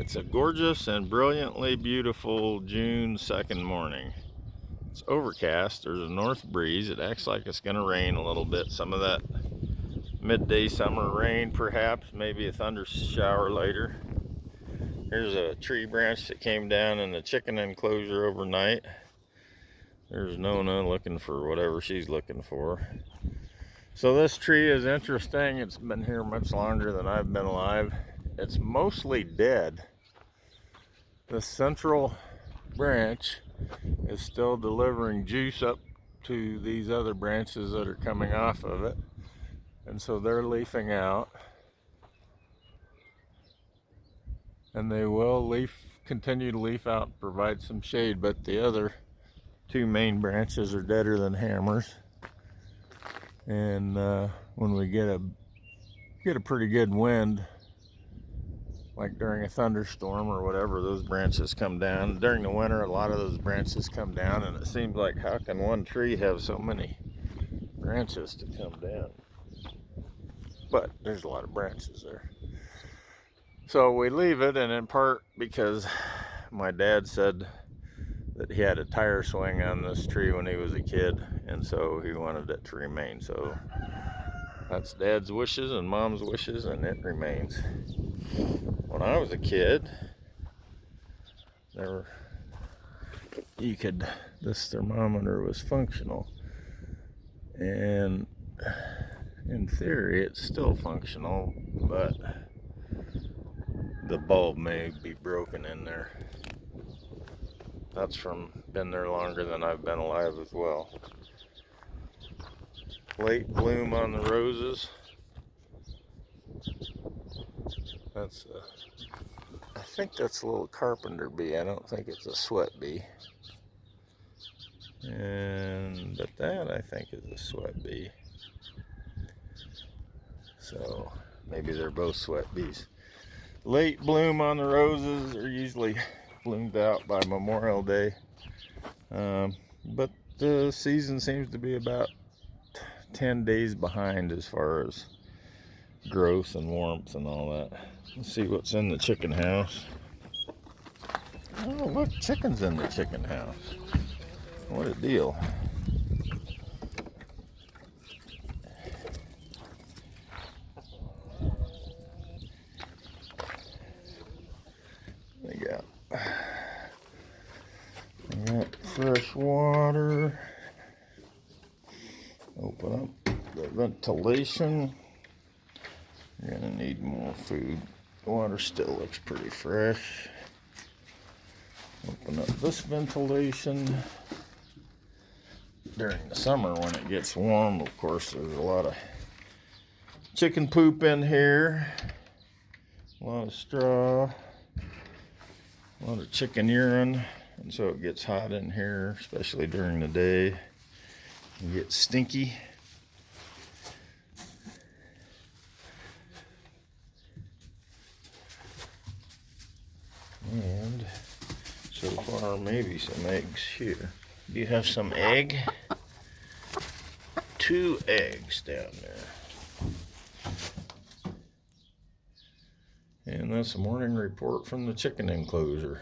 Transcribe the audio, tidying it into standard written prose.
It's a gorgeous and brilliantly beautiful June 2nd morning. It's overcast, there's a north breeze. It acts like it's gonna rain a little bit. Some of that midday summer rain perhaps, maybe a thunder shower later. Here's a tree branch that came down in the chicken enclosure overnight. There's Nona looking for whatever she's looking for. So this tree is interesting. It's been here much longer than I've been alive. It's mostly dead. The central branch is still delivering juice up to these other branches that are coming off of it. And so they're leafing out. And they will continue to leaf out and provide some shade, but the other two main branches are deader than hammers. And when we get a pretty good wind, like during a thunderstorm or whatever, those branches come down. During the winter, a lot of those branches come down, and it seems like, how can one tree have so many branches to come down? But there's a lot of branches there. So we leave it, and in part because my dad said that he had a tire swing on this tree when he was a kid, and so he wanted it to remain. So that's Dad's wishes and Mom's wishes, and it remains. When I was a kid, this thermometer was functional, and in theory it's still functional, but the bulb may be broken in there. That's been there longer than I've been alive as well. Late bloom on the roses. I think that's a little carpenter bee. I don't think it's a sweat bee. But that I think is a sweat bee. So maybe they're both sweat bees. Late bloom on the roses are usually bloomed out by Memorial Day. But the season seems to be about 10 days behind as far as growth and warmth and all that. Let's see what's in the chicken house. Oh, look, chicken's in the chicken house. What a deal. They got fresh water. Open up the ventilation. You're gonna need more food. The water still looks pretty fresh. Open up this ventilation. During the summer when it gets warm, of course, there's a lot of chicken poop in here. A lot of straw. A lot of chicken urine. And so it gets hot in here, especially during the day. You get stinky. And so far, maybe some eggs here. Do you have some egg? 2 eggs down there. And that's a morning report from the chicken enclosure.